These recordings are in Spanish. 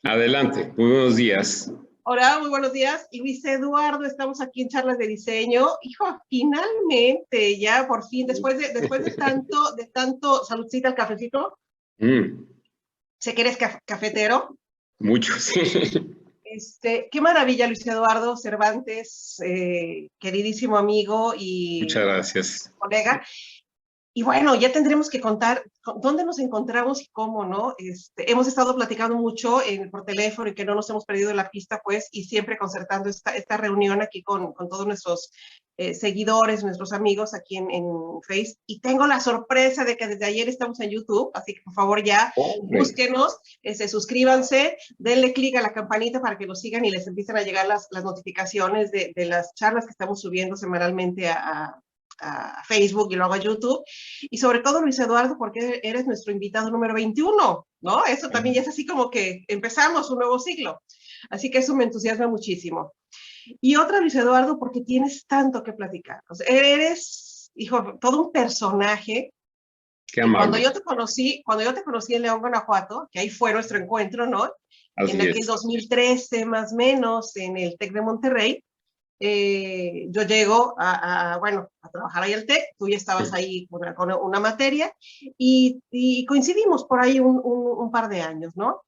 Adelante, muy buenos días. Hola, muy buenos días. Luis Eduardo, estamos aquí en Charlas de Diseño. Hijo, finalmente, ya por fin, después de tanto, saludcita al cafecito. Sé que eres cafetero. Mucho, sí. Qué maravilla, Luis Eduardo Cervantes, queridísimo amigo y Muchas gracias. colega. Y bueno, ya tendremos que contar dónde nos encontramos y cómo, ¿no? Hemos estado platicando mucho por teléfono y que no nos hemos perdido la pista, pues, y siempre concertando esta reunión aquí con todos nuestros seguidores, nuestros amigos aquí en Face. Y tengo la sorpresa de que desde ayer estamos en YouTube, así que por favor ya búsquenos, suscríbanse, denle clic a la campanita para que nos sigan y les empiecen a llegar las notificaciones de las charlas que estamos subiendo semanalmente a Facebook y luego a YouTube. Y sobre todo, Luis Eduardo, porque eres nuestro invitado número 21, ¿no? Eso también ya es así como que empezamos un nuevo siglo. Así que eso me entusiasma muchísimo. Y otra, Luis Eduardo, porque tienes tanto que platicar. O sea, eres, hijo, todo un personaje. Qué amable. Cuando yo te conocí en León, Guanajuato, que ahí fue nuestro encuentro, ¿no? Así en aquel 2013, más o menos, en el TEC de Monterrey. Yo llego a trabajar ahí al TEC, tú ya estabas ahí con una materia y coincidimos por ahí un par de años, ¿no?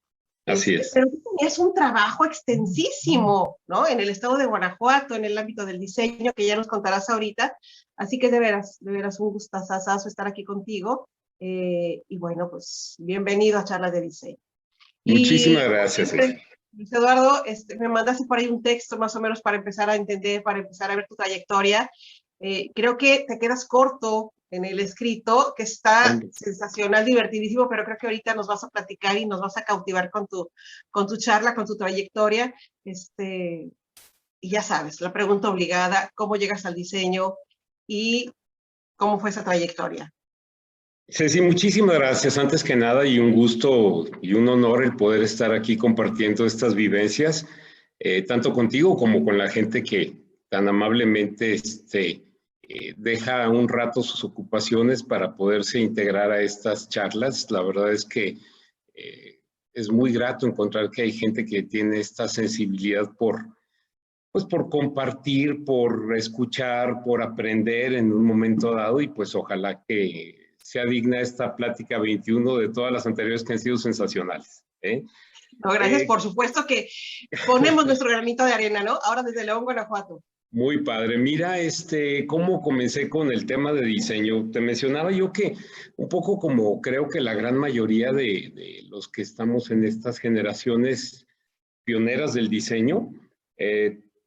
Así es. Pero tú tenías un trabajo extensísimo, ¿no? En el estado de Guanajuato, en el ámbito del diseño, que ya nos contarás ahorita. Así que de veras un gustazazazo estar aquí contigo. Y bueno, pues bienvenido a Charlas de Diseño. Muchísimas gracias. Luis Eduardo, me mandaste por ahí un texto más o menos para empezar a entender, para empezar a ver tu trayectoria. Creo que te quedas corto en el escrito, que está sensacional, divertidísimo, pero creo que ahorita nos vas a platicar y nos vas a cautivar con tu charla, con tu trayectoria. Y ya sabes, la pregunta obligada, ¿cómo llegas al diseño y cómo fue esa trayectoria? Ceci, muchísimas gracias. Antes que nada, y un gusto y un honor el poder estar aquí compartiendo estas vivencias, tanto contigo como con la gente que tan amablemente deja un rato sus ocupaciones para poderse integrar a estas charlas. La verdad es que es muy grato encontrar que hay gente que tiene esta sensibilidad por compartir, por escuchar, por aprender en un momento dado, y pues ojalá que sea digna esta plática 21 de todas las anteriores que han sido sensacionales. No, gracias. Por supuesto que ponemos nuestro granito de arena, ¿no? Ahora desde León, Guanajuato. Muy padre. Mira, cómo comencé con el tema de diseño. Te mencionaba yo que un poco como creo que la gran mayoría de los que estamos en estas generaciones pioneras del diseño,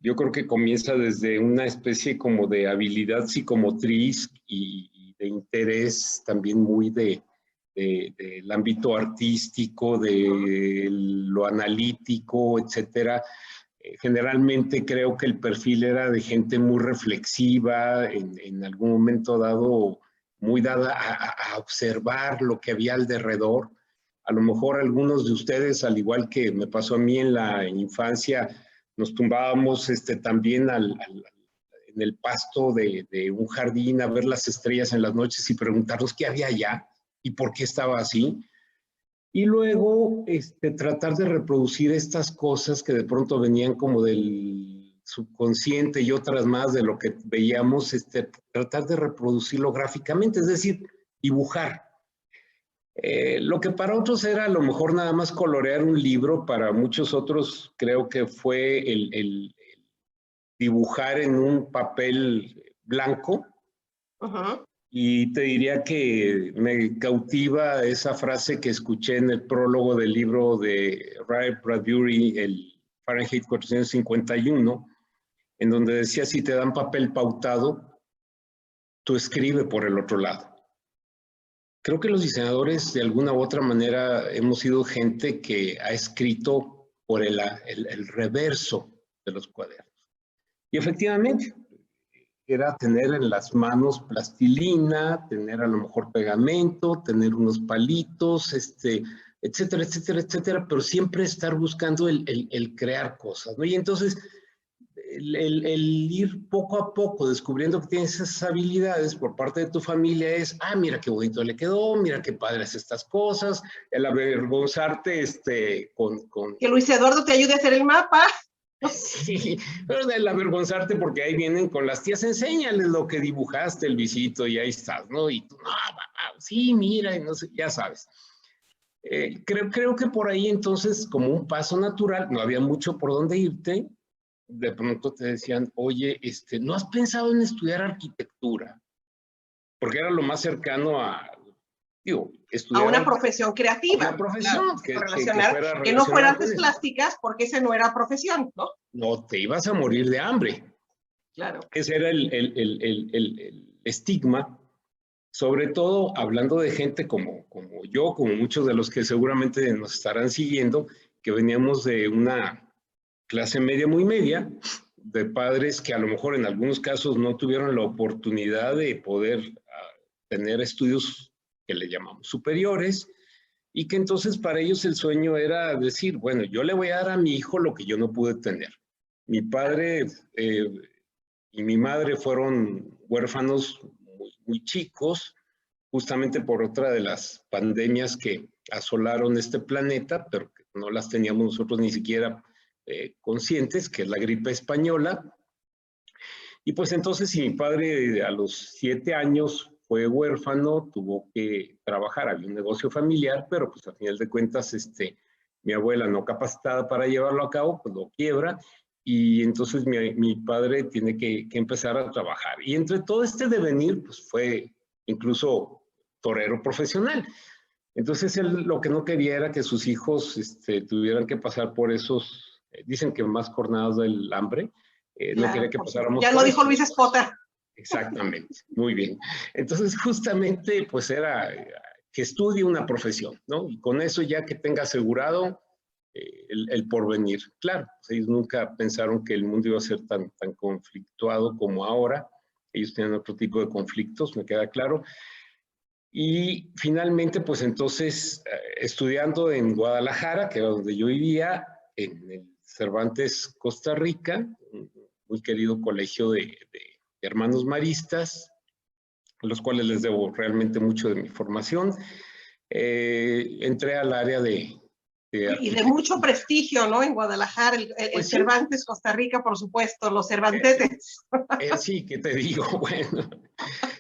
yo creo que comienza desde una especie como de habilidad psicomotriz y de interés también muy del ámbito artístico, de lo analítico, etcétera. Generalmente creo que el perfil era de gente muy reflexiva, en algún momento dado muy dada a observar lo que había alrededor. A lo mejor algunos de ustedes, al igual que me pasó a mí en la infancia, nos tumbábamos también en el pasto de un jardín a ver las estrellas en las noches y preguntarnos qué había allá y por qué estaba así. Y luego tratar de reproducir estas cosas que de pronto venían como del subconsciente y otras más de lo que veíamos, tratar de reproducirlo gráficamente, es decir, dibujar. Lo que para otros era a lo mejor nada más colorear un libro, para muchos otros creo que fue el dibujar en un papel blanco. Y te diría que me cautiva esa frase que escuché en el prólogo del libro de Ray Bradbury, el Fahrenheit 451, en donde decía: si te dan papel pautado, tú escribe por el otro lado. Creo que los diseñadores de alguna u otra manera hemos sido gente que ha escrito por el reverso de los cuadernos. Y efectivamente, era tener en las manos plastilina, tener a lo mejor pegamento, tener unos palitos, etcétera, etcétera, etcétera, pero siempre estar buscando el crear cosas, ¿no? Y entonces el ir poco a poco descubriendo que tienes esas habilidades por parte de tu familia es, mira qué bonito le quedó, mira qué padres estas cosas, el avergonzarte Que Luis Eduardo te ayude a hacer el mapa. Sí, pero el avergonzarte porque ahí vienen con las tías, enséñales lo que dibujaste, el visito, y ahí estás, ¿no? Y tú, sí, mira, y no sé, ya sabes. Creo que por ahí entonces, como un paso natural, no había mucho por dónde irte, de pronto te decían, oye, ¿no has pensado en estudiar arquitectura? Porque era lo más cercano a, digo, A estudiar una profesión creativa. una profesión Claro, que no fuera relacionada con artes eso. plásticas, porque ese no era profesión, ¿no? No, te ibas a morir de hambre. Claro. Ese era el estigma, sobre todo hablando de gente como yo, como muchos de los que seguramente nos estarán siguiendo, que veníamos de una clase media muy media, de padres que a lo mejor en algunos casos no tuvieron la oportunidad de poder tener estudios que le llamamos superiores, y que entonces para ellos el sueño era decir, bueno, yo le voy a dar a mi hijo lo que yo no pude tener. Mi padre y mi madre fueron huérfanos muy chicos, justamente por otra de las pandemias que asolaron este planeta, pero que no las teníamos nosotros ni siquiera conscientes, que es la gripe española. Y pues entonces, si mi padre a los 7 años fue huérfano, tuvo que trabajar, había un negocio familiar, pero pues a final de cuentas, mi abuela no capacitada para llevarlo a cabo, pues lo quiebra, y entonces mi padre tiene que empezar a trabajar. Y entre todo este devenir, pues fue incluso torero profesional. Entonces él lo que no quería era que sus hijos tuvieran que pasar por esos, dicen que más jornadas del hambre, no quería que pasáramos ya por lo dijo eso. Luis Espota. Exactamente, muy bien. Entonces justamente pues era que estudie una profesión, ¿no? Y con eso ya que tenga asegurado el porvenir. Claro, pues ellos nunca pensaron que el mundo iba a ser tan conflictuado como ahora. Ellos tenían otro tipo de conflictos, me queda claro. Y finalmente, pues entonces, estudiando en Guadalajara, que era donde yo vivía, en el Cervantes, Costa Rica, un muy querido colegio de hermanos maristas, a los cuales les debo realmente mucho de mi formación. Entré al área de y de mucho prestigio, ¿no? En Guadalajara, el pues sí, Cervantes, Costa Rica, por supuesto, los Cervanteses. sí, ¿qué te digo? Bueno,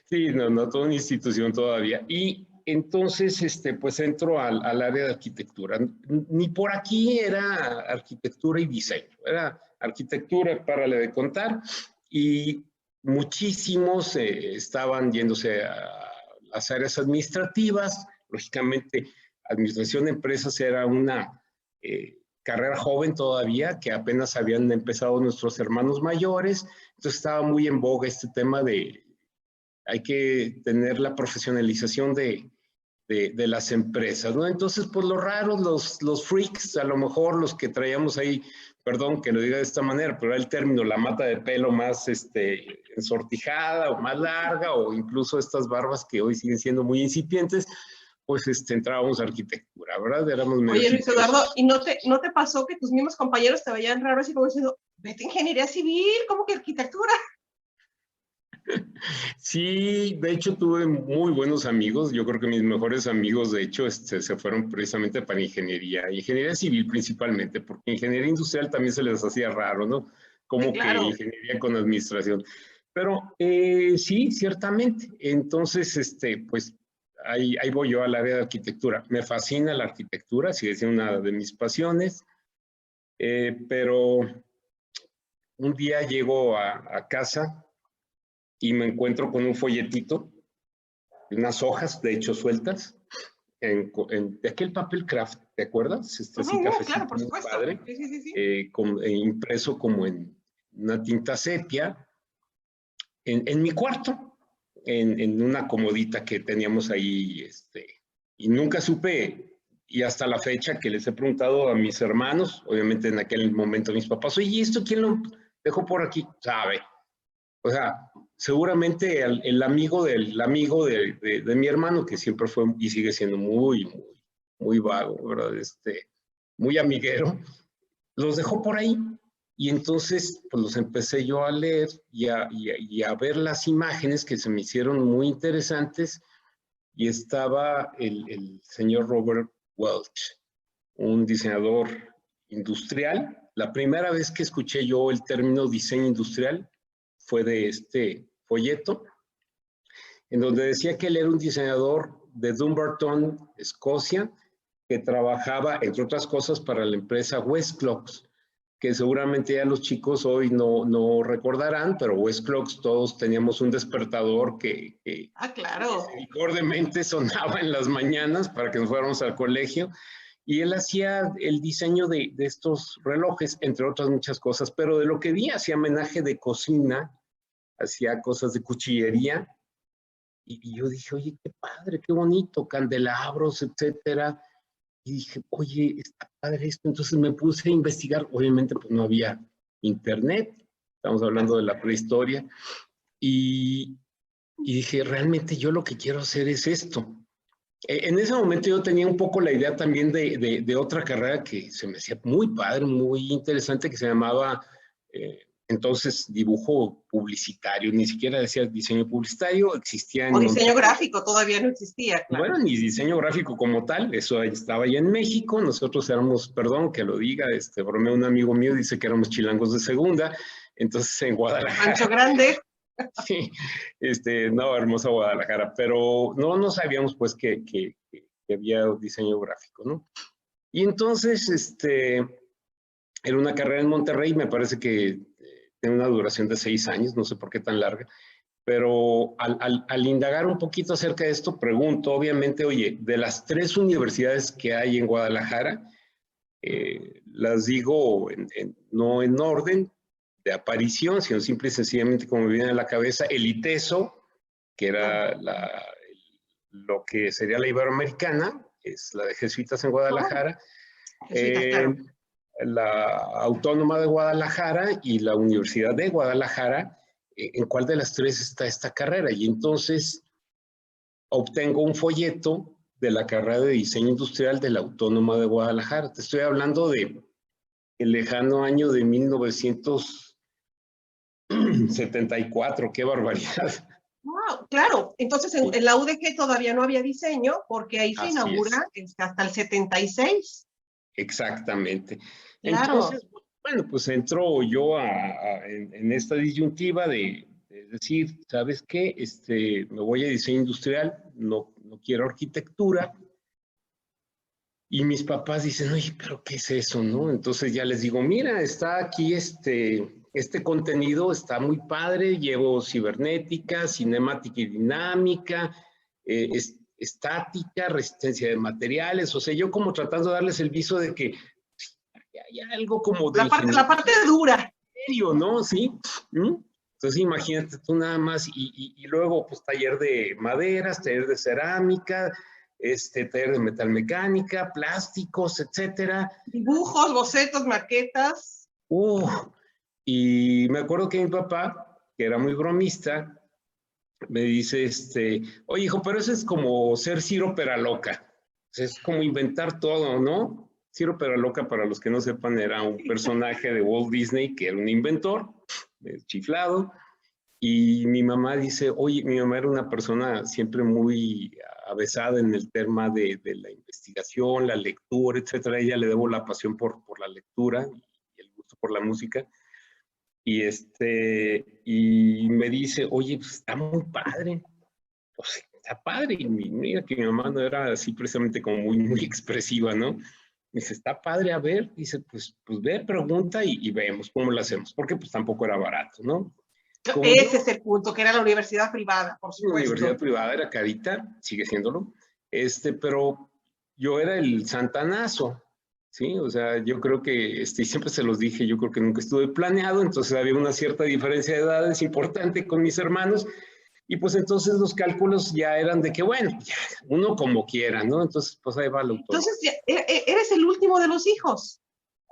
sí, no, toda una institución todavía. Y entonces, pues entro al área de arquitectura. Ni por aquí era arquitectura y diseño, era arquitectura, párale de contar, y muchísimos estaban yéndose a las áreas administrativas. Lógicamente, administración de empresas era una carrera joven todavía, que apenas habían empezado nuestros hermanos mayores, entonces estaba muy en boga este tema de hay que tener la profesionalización de las empresas, ¿no? Entonces, pues los raros, los freaks, a lo mejor los que traíamos ahí, perdón que lo diga de esta manera, pero era el término, la mata de pelo más ensortijada o más larga, o incluso estas barbas que hoy siguen siendo muy incipientes, pues entrábamos a arquitectura, ¿verdad? Éramos medio Oye, Luis Eduardo, hipiosos. ¿y no te pasó que tus mismos compañeros te veían raro así como diciendo, vete a ingeniería civil, ¿cómo que arquitectura? Sí, de hecho tuve muy buenos amigos. Yo creo que mis mejores amigos, de hecho, se fueron precisamente para ingeniería civil principalmente, porque ingeniería industrial también se les hacía raro, ¿no? Sí, Como que claro. ingeniería con administración. Pero sí, ciertamente. Entonces, pues ahí voy yo al área de arquitectura. Me fascina la arquitectura, sigue siendo una de mis pasiones, pero un día llego a casa y me encuentro con un folletito, unas hojas, de hecho, sueltas, de aquel papel craft, ¿te acuerdas? Así Claro, cafecito por muy supuesto. padre, Sí, sí, sí, sí. impreso como en una tinta sepia, en mi cuarto, en una comodita que teníamos ahí, y nunca supe, y hasta la fecha que les he preguntado a mis hermanos, obviamente en aquel momento a mis papás, oye, ¿y esto quién lo dejó por aquí? Sabe. O sea, seguramente el amigo del amigo de mi hermano, que siempre fue y sigue siendo muy vago, ¿verdad? Muy amiguero, los dejó por ahí. Y entonces, pues los empecé yo a leer y a ver las imágenes que se me hicieron muy interesantes. Y estaba el señor Robert Welch, un diseñador industrial. La primera vez que escuché yo el término diseño industrial fue de este folleto, en donde decía que él era un diseñador de Dumbarton, Escocia, que trabajaba, entre otras cosas, para la empresa Westclox, que seguramente ya los chicos hoy no recordarán, pero Westclox todos teníamos un despertador que claro. misericordiamente sonaba en las mañanas para que nos fuéramos al colegio, y él hacía el diseño de estos relojes, entre otras muchas cosas, pero de lo que vi hacía homenaje de cocina, hacía cosas de cuchillería, y yo dije, oye, qué padre, qué bonito, candelabros, etcétera. Y dije, oye, está padre esto. Entonces me puse a investigar. Obviamente, pues no había internet. Estamos hablando de la prehistoria. Y dije, realmente yo lo que quiero hacer es esto. En ese momento yo tenía un poco la idea también de otra carrera que se me hacía muy padre, muy interesante, que se llamaba entonces dibujo publicitario. Ni siquiera decía diseño publicitario, existía en O diseño Monterrey. gráfico, todavía no existía, claro. Bueno, ni diseño gráfico como tal, eso estaba allá en México. Nosotros éramos, perdón que lo diga, bromea un amigo mío, dice que éramos chilangos de segunda. Entonces en Guadalajara. Rancho Grande. Sí, no, hermosa Guadalajara, pero no sabíamos pues que había diseño gráfico, ¿no? Y entonces, era una carrera en Monterrey, me parece que tiene una duración de 6 años, no sé por qué tan larga, pero al indagar un poquito acerca de esto, pregunto, obviamente, oye, de las 3 universidades que hay en Guadalajara, las digo no en orden de aparición, sino simple y sencillamente como me viene a la cabeza, el ITESO, que era lo que sería la Iberoamericana, es la de Jesuitas en Guadalajara, Jesuitas, claro. la Autónoma de Guadalajara y la Universidad de Guadalajara. ¿En cuál de las 3 está esta carrera? Y entonces obtengo un folleto de la carrera de diseño industrial de la Autónoma de Guadalajara. Te estoy hablando de el lejano año de 1974, qué barbaridad. Wow, claro, entonces en la UDG todavía no había diseño porque ahí se inaugura hasta el 76. Exactamente. Claro. Entonces, bueno, pues entro yo en esta disyuntiva de decir, ¿sabes qué? Me voy a diseño industrial, no quiero arquitectura. Y mis papás dicen, oye, pero ¿qué es eso, no? Entonces ya les digo, mira, está aquí este contenido, está muy padre, llevo cibernética, cinemática y dinámica, estática, resistencia de materiales, o sea, yo como tratando de darles el viso de que hay algo como de la parte dura. ¿No? Sí. Entonces imagínate tú nada más, y luego pues taller de maderas, taller de cerámica, taller de metalmecánica, plásticos, etcétera. Dibujos, bocetos, maquetas. Y me acuerdo que mi papá, que era muy bromista, me dice, oye hijo, pero eso es como ser Ciro Peraloca, es como inventar todo, ¿no? Ciro Peraloca, para los que no sepan, era un personaje de Walt Disney que era un inventor, chiflado, y mi mamá dice, oye, mi mamá era una persona siempre muy avesada en el tema de la investigación, la lectura, etcétera. A ella le debo la pasión por la lectura y el gusto por la música. Y me dice, oye, pues está muy padre. Pues está padre. Y mira que mi mamá no era así precisamente como muy expresiva, ¿no? Me dice, está padre, a ver. Dice, pues ve, pregunta y vemos cómo lo hacemos. Porque pues tampoco era barato, ¿no? Ese es el punto, que era la universidad privada, por supuesto. La universidad privada era carita, sigue siéndolo, pero yo era el santanazo, ¿sí? O sea, yo creo que, siempre se los dije, yo creo que nunca estuve planeado, entonces había una cierta diferencia de edades importante con mis hermanos, y pues entonces los cálculos ya eran de que, bueno, ya, uno como quiera, ¿no? Entonces, pues ahí va la autónoma. Entonces, eres el último de los hijos.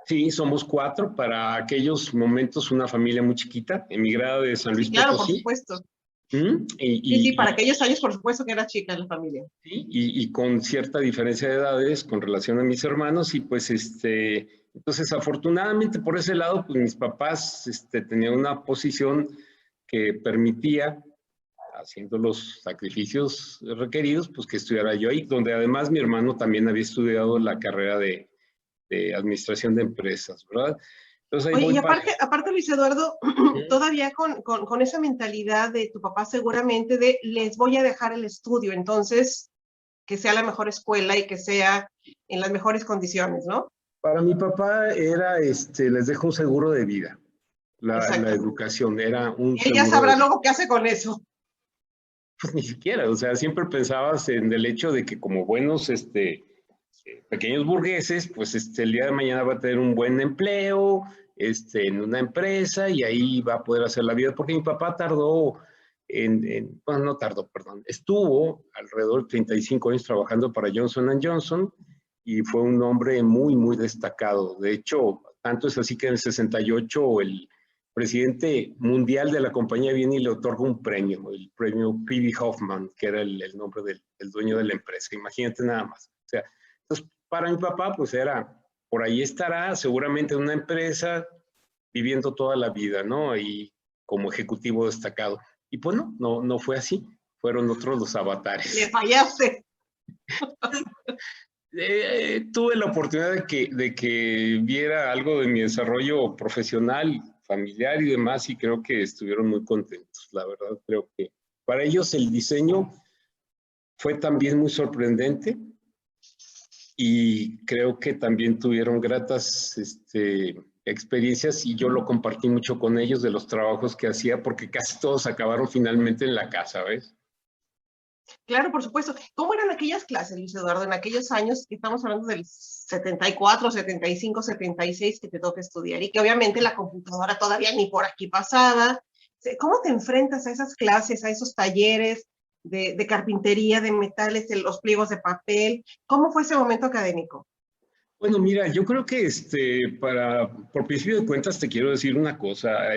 Sí, somos 4, para aquellos momentos una familia muy chiquita, emigrada de San Luis Potosí. Claro, por supuesto. Sí, para aquellos años, por supuesto que era chica la familia. Sí, y con cierta diferencia de edades con relación a mis hermanos, y pues Entonces, afortunadamente por ese lado, pues mis papás tenían una posición que permitía, haciendo los sacrificios requeridos, pues que estudiara yo ahí, donde además mi hermano también había estudiado la carrera de administración de empresas, ¿verdad? Entonces ahí Oye, voy y para... aparte Luis Eduardo, todavía con esa mentalidad de tu papá seguramente de les voy a dejar el estudio, entonces que sea la mejor escuela y que sea en las mejores condiciones, ¿no? Para mi papá era, les dejo un seguro de vida. La Exacto. educación era un Él ya seguro sabrá de vida. luego qué hace con eso. Pues ni siquiera, o sea, siempre pensabas en el hecho de que como buenos, pequeños burgueses, pues el día de mañana va a tener un buen empleo, en una empresa y ahí va a poder hacer la vida, porque mi papá tardó bueno, no tardó, perdón, estuvo alrededor de 35 años trabajando para Johnson & Johnson y fue un hombre muy, muy destacado. De hecho, tanto es así que en el 68 el presidente mundial de la compañía viene y le otorga un premio, el premio P.B. Hoffman, que era el nombre del dueño de la empresa. Imagínate nada más. O sea, entonces, para mi papá, pues era, por ahí estará, seguramente en una empresa, viviendo toda la vida, ¿no? Y como ejecutivo destacado. Y pues no fue así. Fueron otros los Le avatares. fallaste. Tuve la oportunidad de que viera algo de mi desarrollo profesional, familiar y demás, y creo que estuvieron muy contentos. La verdad, creo que para ellos el diseño fue también muy sorprendente y creo que también tuvieron gratas experiencias y yo lo compartí mucho con ellos de los trabajos que hacía porque casi todos acabaron finalmente en la casa, ¿ves? Claro, por supuesto. ¿Cómo eran aquellas clases, Luis Eduardo, en aquellos años que estamos hablando del 74, 75, 76 que te toca estudiar y que obviamente la computadora todavía ni por aquí pasaba? ¿Cómo te enfrentas a esas clases, a esos talleres de carpintería, de metales, de los pliegos de papel? ¿Cómo fue ese momento académico? Bueno, mira, yo creo que por principio de cuentas te quiero decir una cosa,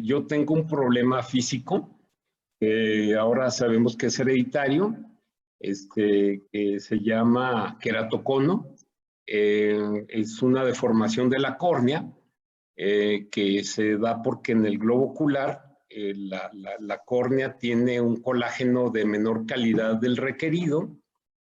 yo tengo un problema físico, ahora sabemos que es hereditario, que se llama queratocono, es una deformación de la córnea, que se da porque en el globo ocular la córnea tiene un colágeno de menor calidad del requerido,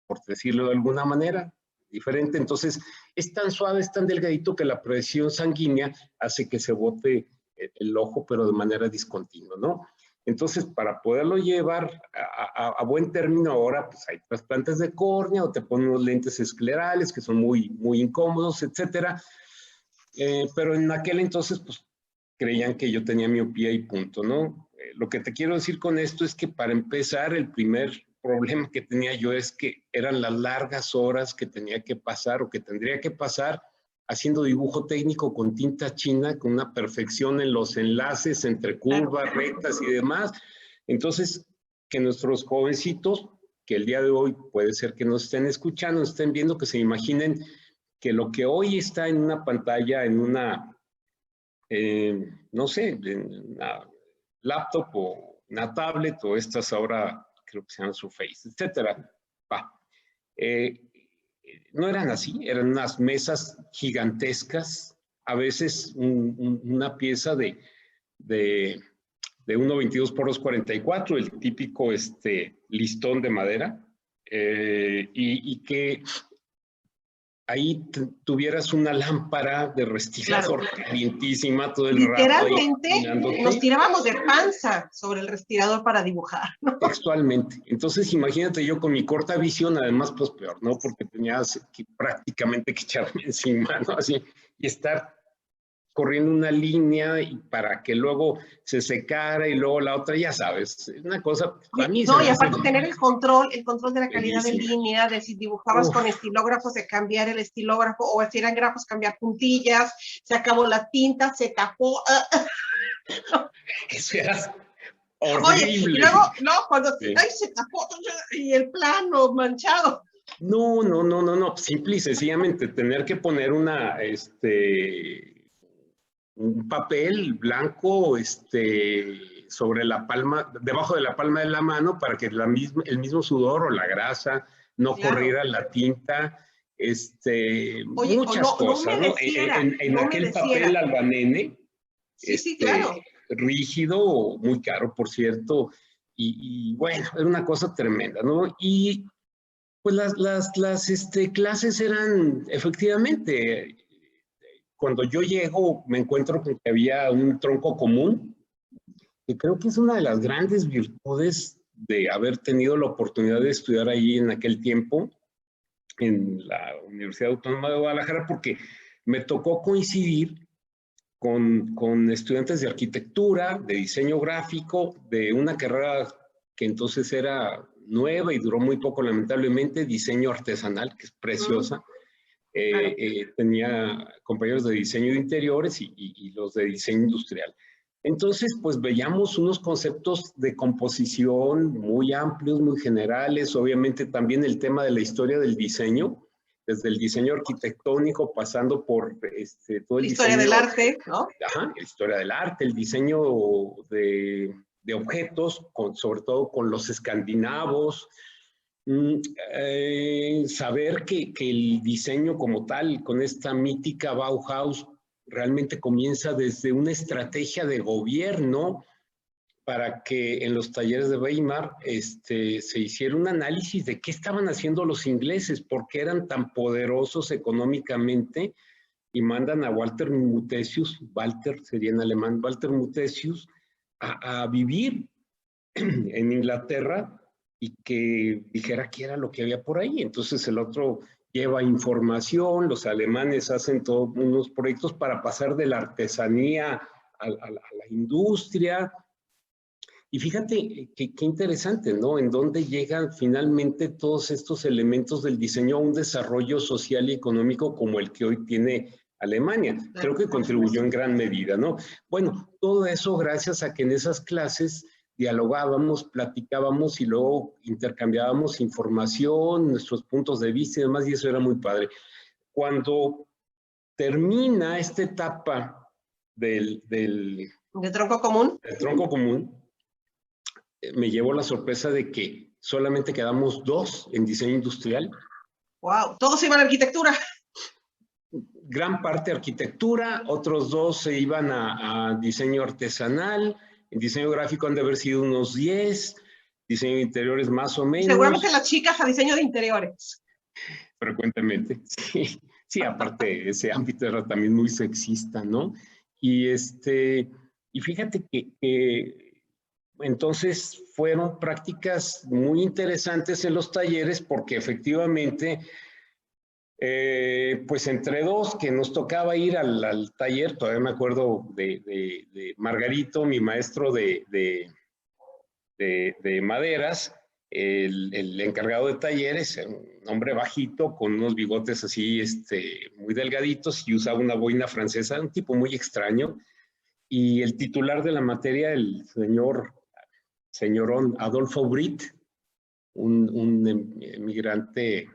por decirlo de alguna manera, diferente. Entonces, es tan suave, es tan delgadito que la presión sanguínea hace que se bote el ojo, pero de manera discontinua, ¿no? Entonces, para poderlo llevar a buen término ahora, pues hay trasplantes de córnea o te ponen unos lentes esclerales que son muy, muy incómodos, etcétera. Pero en aquel entonces, pues, creían que yo tenía miopía y punto, ¿no? Lo que te quiero decir con esto es que para empezar, el primer problema que tenía yo es que eran las largas horas que tenía que pasar o que tendría que pasar haciendo dibujo técnico con tinta china, con una perfección en los enlaces entre curvas, rectas y demás. Entonces, que nuestros jovencitos, que el día de hoy puede ser que nos estén escuchando, nos estén viendo, que se imaginen que lo que hoy está en una pantalla, en una, no sé, en una laptop o una tablet o estas ahora creo que se llaman Surface, etcétera. Eh, no eran así, eran unas mesas gigantescas, a veces una pieza de, de 1.22 por 2.44, el típico listón de madera, y que ahí tuvieras una lámpara de Claro. respirador calientísima todo el rato ahí Literalmente nos iluminándote tirábamos de panza sobre el respirador para dibujar, ¿no? textualmente. Entonces, imagínate yo con mi corta visión, además, pues peor, ¿no? Porque tenías que, prácticamente que echarme encima, ¿no? Así, y estar corriendo una línea y para que luego se secara y luego la otra, ya sabes, una cosa, a mí se No, me y hace aparte tener el control de la calidad de bellísima. línea, de si dibujabas Uf, con estilógrafos, de cambiar el estilógrafo, o si eran grafos, cambiar puntillas, se acabó la tinta, se tapó. eso era Oye, y horrible. luego, no, cuando, Sí. ay, se tapó, y el plano manchado. No, simple y sencillamente tener que poner un papel blanco, sobre la palma, debajo de la palma de la mano para que el mismo sudor o la grasa no Claro. corriera la tinta Oye, o muchas no cosas, ¿no? En aquel papel albanene, Sí, sí, claro. rígido, muy caro, por cierto, y bueno, era una cosa tremenda, ¿no? Y pues las clases eran, efectivamente, cuando yo llego me encuentro con que había un tronco común, que creo que es una de las grandes virtudes de haber tenido la oportunidad de estudiar ahí en aquel tiempo, en la Universidad Autónoma de Guadalajara, porque me tocó coincidir con estudiantes de arquitectura, de diseño gráfico, de una carrera que entonces era nueva y duró muy poco, lamentablemente, diseño artesanal, que es preciosa. Claro. Tenía compañeros de diseño de interiores y los de diseño industrial. Entonces, pues veíamos unos conceptos de composición muy amplios, muy generales, obviamente también el tema de la historia del diseño, desde el diseño arquitectónico, pasando por todo La el historia diseño, del arte, ¿no? ajá, la historia del arte, el diseño de objetos, sobre todo con los escandinavos, saber que el diseño como tal, con esta mítica Bauhaus, realmente comienza desde una estrategia de gobierno para que en los talleres de Weimar se hiciera un análisis de qué estaban haciendo los ingleses, por qué eran tan poderosos económicamente, y mandan a Walter Mutesius, Walter sería en alemán, Walter Mutesius, a vivir en Inglaterra y que dijera qué era lo que había por ahí. Entonces el otro lleva información, los alemanes hacen todos unos proyectos para pasar de la artesanía a la industria. Y fíjate qué interesante, ¿no? En dónde llegan finalmente todos estos elementos del diseño a un desarrollo social y económico como el que hoy tiene Alemania. Creo que contribuyó en gran medida, ¿no? Bueno, todo eso gracias a que en esas clases dialogábamos, platicábamos y luego intercambiábamos información, nuestros puntos de vista y demás, y eso era muy padre. Cuando termina esta etapa ¿De tronco común? del tronco común, me llevo la sorpresa de que solamente quedamos 2 en diseño industrial. Wow, todos iban a arquitectura. Gran parte arquitectura, otros 2 se iban a diseño artesanal, en diseño gráfico han de haber sido unos 10, diseño de interiores más o Y menos. seguramente las chicas a diseño de interiores. Frecuentemente, sí, sí, aparte ese ámbito era también muy sexista, ¿no? Y y fíjate que entonces fueron prácticas muy interesantes en los talleres porque efectivamente, pues entre 2 que nos tocaba ir al taller, todavía me acuerdo de Margarito, mi maestro de maderas, el encargado de talleres, un hombre bajito, con unos bigotes así muy delgaditos y usaba una boina francesa, un tipo muy extraño. Y el titular de la materia, el señorón Adolfo Britt, un emigrante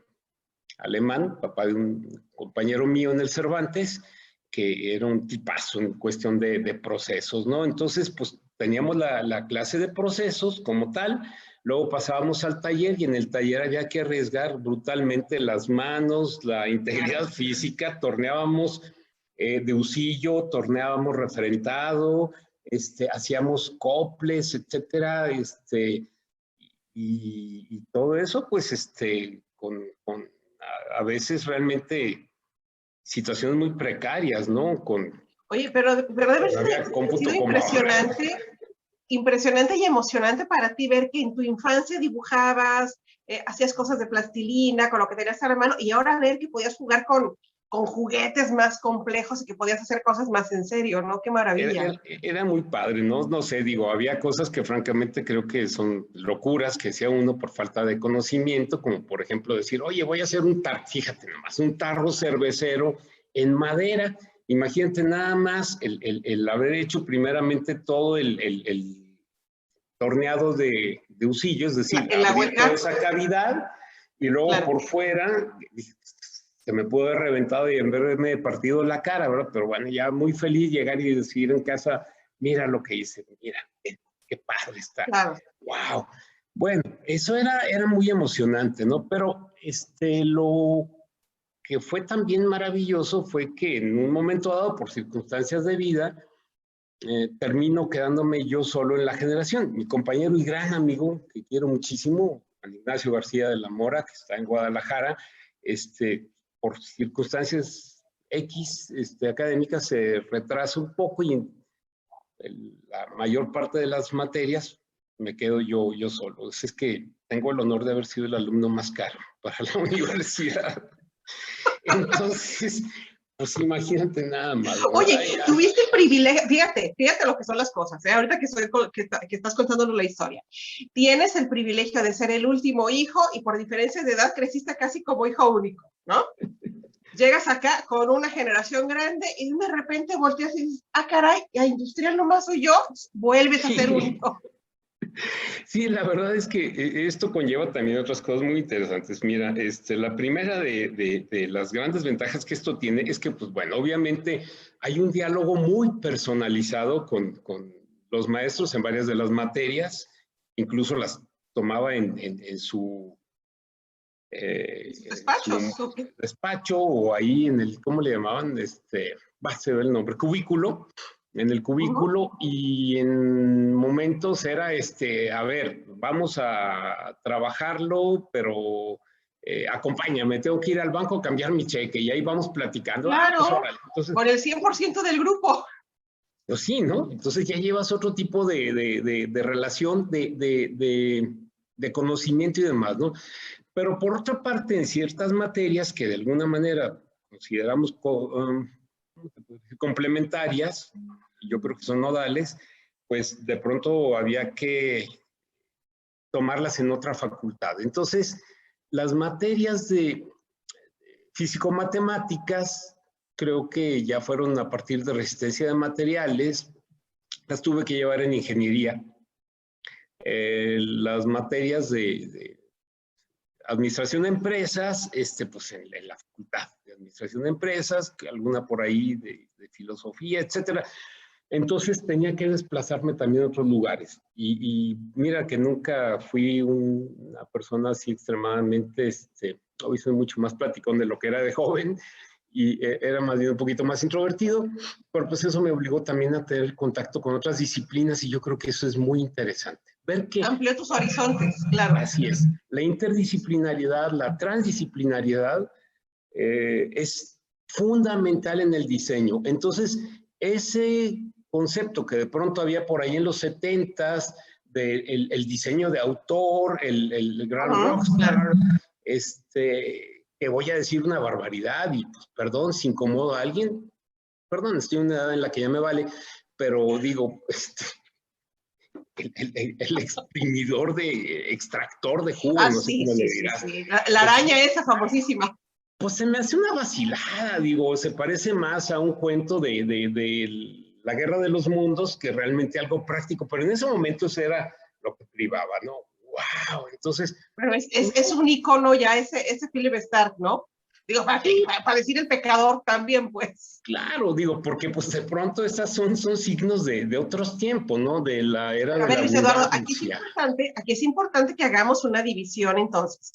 alemán, papá de un compañero mío en el Cervantes, que era un tipazo en cuestión de procesos, ¿no? Entonces, pues teníamos la clase de procesos como tal, luego pasábamos al taller y en el taller había que arriesgar brutalmente las manos, la integridad física, torneábamos de usillo, torneábamos referentado, hacíamos coples, etcétera, y todo eso, pues, con a veces realmente situaciones muy precarias, ¿no? Oye, pero debe no había haber cómputo sido como ahora. impresionante y emocionante para ti ver que en tu infancia dibujabas, hacías cosas de plastilina con lo que tenías a la mano y ahora ver que podías jugar con juguetes más complejos y que podías hacer cosas más en serio, ¿no? Qué maravilla. Era muy padre, ¿no? No sé, digo, había cosas que francamente creo que son locuras que hacía uno por falta de conocimiento, como por ejemplo decir, oye, voy a hacer fíjate nomás, un tarro cervecero en madera. Imagínate nada más el haber hecho primeramente todo el torneado de husillo, es decir, En la abrir toda hueca, esa cavidad y luego claro. por fuera se me pudo haber reventado y en verme partido la cara, ¿verdad? Pero bueno, ya muy feliz llegar y decir en casa, mira lo que hice, mira, qué padre está, Claro. wow. Bueno, eso era muy emocionante, ¿no? Pero que fue también maravilloso fue que en un momento dado, por circunstancias de vida, termino quedándome yo solo en la generación. Mi compañero y gran amigo, que quiero muchísimo, Juan Ignacio García de la Mora, que está en Guadalajara, por circunstancias X académicas se retrasa un poco y la mayor parte de las materias me quedo yo solo. Es que tengo el honor de haber sido el alumno más caro para la universidad. Entonces, pues imagínate nada más. Oye, tuviste el privilegio, fíjate lo que son las cosas, ahorita que estás contándonos la historia. Tienes el privilegio de ser el último hijo y por diferencia de edad creciste casi como hijo único, ¿no? Llegas acá con una generación grande y de repente volteas y dices, ah, caray, a industrial nomás soy yo, vuelves a ser único. Sí, la verdad es que esto conlleva también otras cosas muy interesantes. Mira, la primera de las grandes ventajas que esto tiene es que, pues bueno, obviamente hay un diálogo muy personalizado con los maestros en varias de las materias, incluso las tomaba en su despacho o ahí en el, ¿cómo le llamaban? Se ve el nombre, cubículo. En el cubículo y en momentos era a ver, vamos a trabajarlo, pero acompáñame, tengo que ir al banco a cambiar mi cheque y ahí vamos platicando. Claro, pues, entonces, con el 100% del grupo. Pues sí, ¿no? Entonces ya llevas otro tipo de relación, de conocimiento y demás, ¿no? Pero por otra parte, en ciertas materias que de alguna manera consideramos complementarias, yo creo que son nodales, pues de pronto había que tomarlas en otra facultad. Entonces, las materias de físico-matemáticas creo que ya fueron a partir de resistencia de materiales, las tuve que llevar en ingeniería. Las materias de administración de empresas, pues en la facultad de administración de empresas, alguna por ahí de filosofía, etcétera. Entonces tenía que desplazarme también a otros lugares. Y mira que nunca fui una persona así extremadamente, hoy soy mucho más platicón de lo que era de joven y era más bien un poquito más introvertido, pero pues eso me obligó también a tener contacto con otras disciplinas y yo creo que eso es muy interesante. Ver que amplió tus horizontes, claro. Así es. La interdisciplinariedad, la transdisciplinariedad es fundamental en el diseño. Entonces, ese concepto que de pronto había por ahí en los 70s, del el diseño de autor, el gran rockstar, que voy a decir una barbaridad y pues, perdón si incomodo a alguien, perdón, estoy en una edad en la que ya me vale, pero digo, el exprimidor extractor de jugo, no sé cómo le dirás. Sí. La araña esa famosísima. Pues se me hace una vacilada, digo, se parece más a un cuento de la Guerra de los Mundos que realmente algo práctico, pero en ese momento eso era lo que privaba, ¿no? ¡Wow! Entonces... Pero es un icono ya ese Philip Stark, ¿no? Digo, para decir el pecador también, pues. Claro, digo, porque pues de pronto esas son signos de otros tiempos, ¿no? De la era de la Luis Eduardo, aquí es importante que hagamos una división entonces.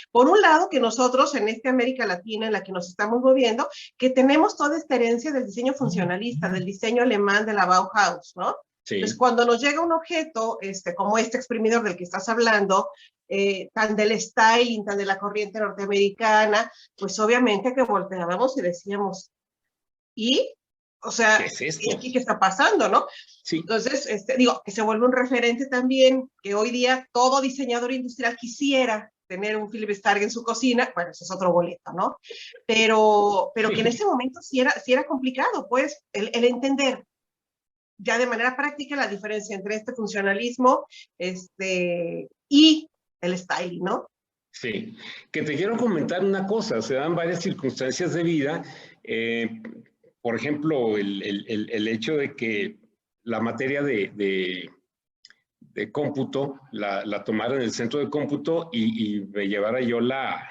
Por un lado, que nosotros en esta América Latina en la que nos estamos moviendo, que tenemos toda esta herencia del diseño funcionalista, del diseño alemán de la Bauhaus, ¿no? Sí. Entonces, cuando nos llega un objeto, como este exprimidor del que estás hablando, tan del styling, tan de la corriente norteamericana, pues obviamente que volteábamos y decíamos, ¿y? O sea, ¿qué es esto? ¿Qué está pasando, no? Sí. Entonces, digo, que se vuelve un referente también, que hoy día todo diseñador industrial quisiera tener un Philip Stark en su cocina, bueno, eso es otro boleto, ¿no? Pero que en ese momento sí era complicado, pues, el entender ya de manera práctica la diferencia entre este funcionalismo y el styling, ¿no? Sí, que te quiero comentar una cosa, se dan varias circunstancias de vida, por ejemplo, el hecho de que la materia de cómputo la tomara en el centro de cómputo y me llevara yo la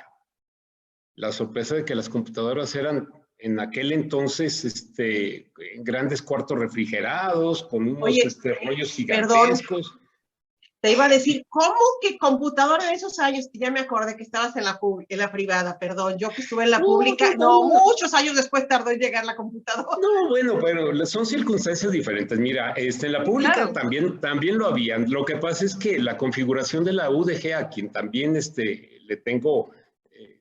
sorpresa de que las computadoras eran en aquel entonces grandes cuartos refrigerados con unos rollos gigantescos. Te iba a decir, ¿cómo que computadora en esos años? Ya me acordé que estabas en la privada, perdón, yo que estuve en la pública, no, muchos años después tardó en llegar la computadora. No, bueno, pero son circunstancias diferentes. Mira, en la pública Claro. también lo habían. Lo que pasa es que la configuración de la UDG, a quien también le tengo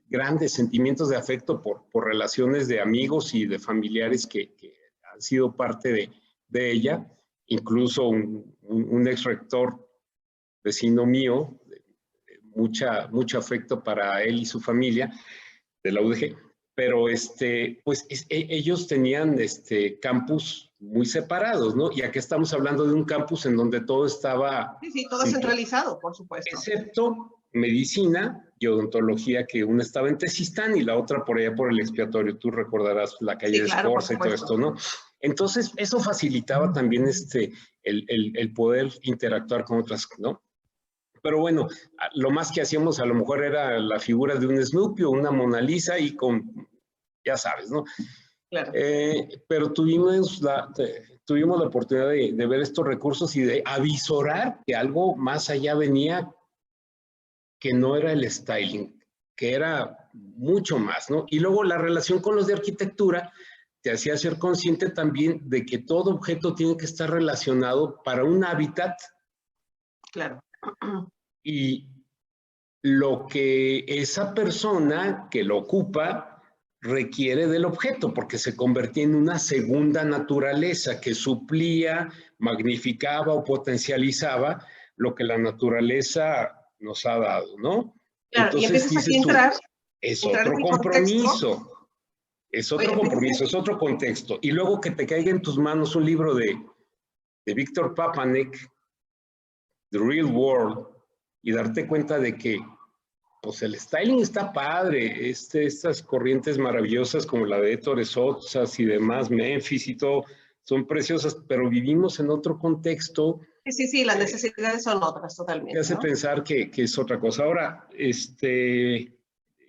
grandes sentimientos de afecto por relaciones de amigos y de familiares que han sido parte de ella, incluso un ex rector vecino mío, mucho afecto para él y su familia de la UDG, pero pues ellos tenían campus muy separados, ¿no? Y aquí estamos hablando de un campus en donde todo estaba... Sí, todo centralizado, por supuesto. Excepto medicina y odontología, que una estaba en Tezistán y la otra por allá por el Expiatorio. Tú recordarás la calle de Escorza y todo esto, ¿no? Entonces, eso facilitaba también el poder interactuar con otras, ¿no? Pero bueno, lo más que hacíamos a lo mejor era la figura de un Snoopy o una Mona Lisa y con, ya sabes, ¿no? Claro. Pero tuvimos la oportunidad de ver estos recursos y de avisorar que algo más allá venía, que no era el styling, que era mucho más, ¿no? Y luego la relación con los de arquitectura te hacía ser consciente también de que todo objeto tiene que estar relacionado para un hábitat. Claro. Y lo que esa persona que lo ocupa requiere del objeto, porque se convertía en una segunda naturaleza que suplía, magnificaba o potencializaba lo que la naturaleza nos ha dado, ¿no? Claro, entonces, y empiezas aquí a entrar. Es otro compromiso, es otro contexto. Y luego que te caiga en tus manos un libro de Víctor Papanek, The Real World, y darte cuenta de que pues el styling está padre, estas corrientes maravillosas como la de Ettore Sottsass y demás, Memphis y todo, son preciosas, pero vivimos en otro contexto. Sí, las necesidades son otras totalmente. Que hace pensar que es otra cosa. Ahora,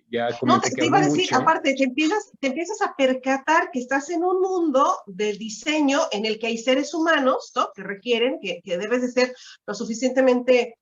ya comenté te iba a decir, mucho. aparte, te empiezas a percatar que estás en un mundo del diseño en el que hay seres humanos, ¿no? Que requieren, que debes de ser lo suficientemente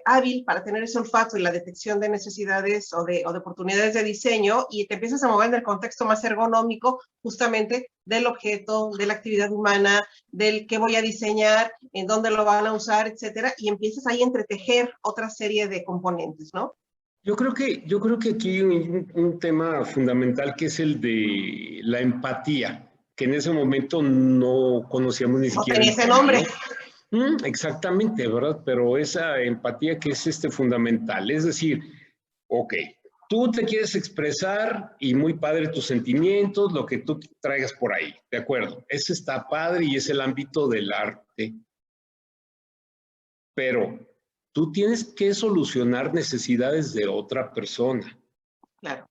hábil para tener ese olfato y la detección de necesidades o de oportunidades de diseño, y te empiezas a mover en el contexto más ergonómico justamente del objeto, de la actividad humana, del qué voy a diseñar, en dónde lo van a usar, etcétera, y empiezas ahí a entretejer otra serie de componentes, ¿no? Yo creo que aquí hay un tema fundamental que es el de la empatía, que en ese momento no conocíamos ni siquiera. No tenía ese nombre. Exactamente, ¿verdad? Pero esa empatía que es fundamental, es decir, ok, tú te quieres expresar y muy padre tus sentimientos, lo que tú traigas por ahí, ¿de acuerdo? Eso está padre y es el ámbito del arte. Pero tú tienes que solucionar necesidades de otra persona. Claro.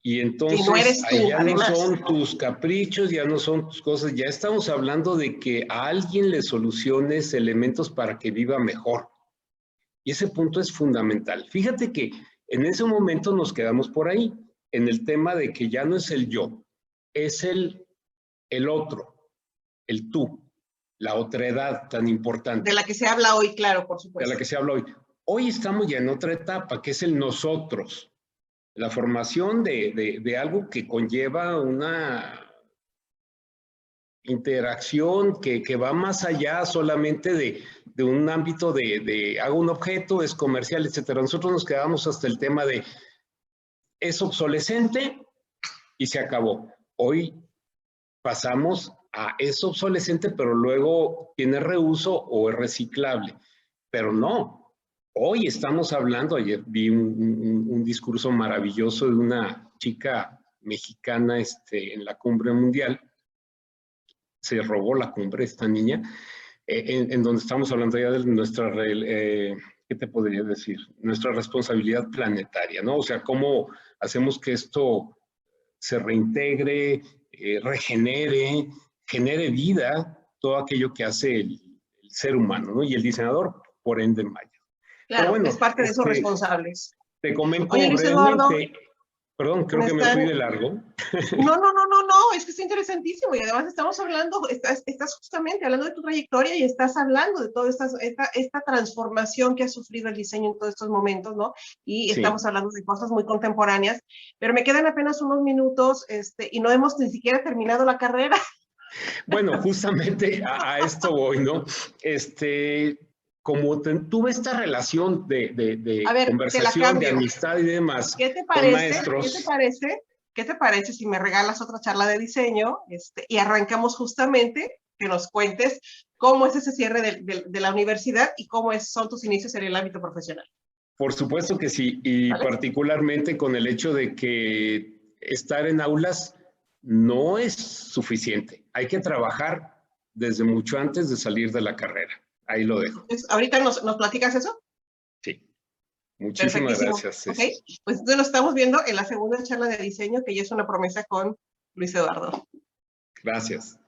Y entonces, no eres tú, ya además, no son tus caprichos, ya no son tus cosas, ya estamos hablando de que a alguien le soluciones elementos para que viva mejor. Y ese punto es fundamental. Fíjate que en ese momento nos quedamos por ahí, en el tema de que ya no es el yo, es el otro, el tú, la otredad tan importante. De la que se habla hoy, claro, por supuesto. De la que se habla hoy. Hoy estamos ya en otra etapa, que es el nosotros. La formación de algo que conlleva una interacción que va más allá solamente de un ámbito hago un objeto, es comercial, etcétera. Nosotros nos quedamos hasta el tema de es obsolescente y se acabó. Hoy pasamos a es obsolescente, pero luego tiene reuso o es reciclable. Pero no. Hoy estamos hablando, ayer vi un discurso maravilloso de una chica mexicana en la cumbre mundial. Se robó la cumbre esta niña, en donde estamos hablando ya de nuestra, ¿qué te podría decir? Nuestra responsabilidad planetaria, ¿no? O sea, cómo hacemos que esto se reintegre, regenere, genere vida, todo aquello que hace el ser humano, ¿no? Y el diseñador, por ende, Maya. Claro, bueno, es parte de esos responsables. Te comento Oye, Luis Eduardo, brevemente. Perdón, creo que me fui de largo. No, es que es interesantísimo y además estamos hablando, estás justamente hablando de tu trayectoria y estás hablando de toda esta transformación que ha sufrido el diseño en todos estos momentos, ¿no? Y Sí. estamos hablando de cosas muy contemporáneas, pero me quedan apenas unos minutos y no hemos ni siquiera terminado la carrera. Bueno, justamente a esto voy, ¿no? Como tuve esta relación A ver, te la conversación, de cambio. amistad y demás ¿Qué te con parece? maestros. ¿Qué te parece si me regalas otra charla de diseño y arrancamos justamente que nos cuentes cómo es ese cierre de la universidad y cómo son tus inicios en el ámbito profesional? Por supuesto que sí, y ¿Vale? particularmente con el hecho de que estar en aulas no es suficiente. Hay que trabajar desde mucho antes de salir de la carrera. Ahí lo dejo. Entonces, ¿ahorita nos platicas eso? Sí. Muchísimas Perfectísimo. gracias, Ok, Ceci. pues entonces nos estamos viendo en la segunda charla de diseño, que ya es una promesa con Luis Eduardo. Gracias.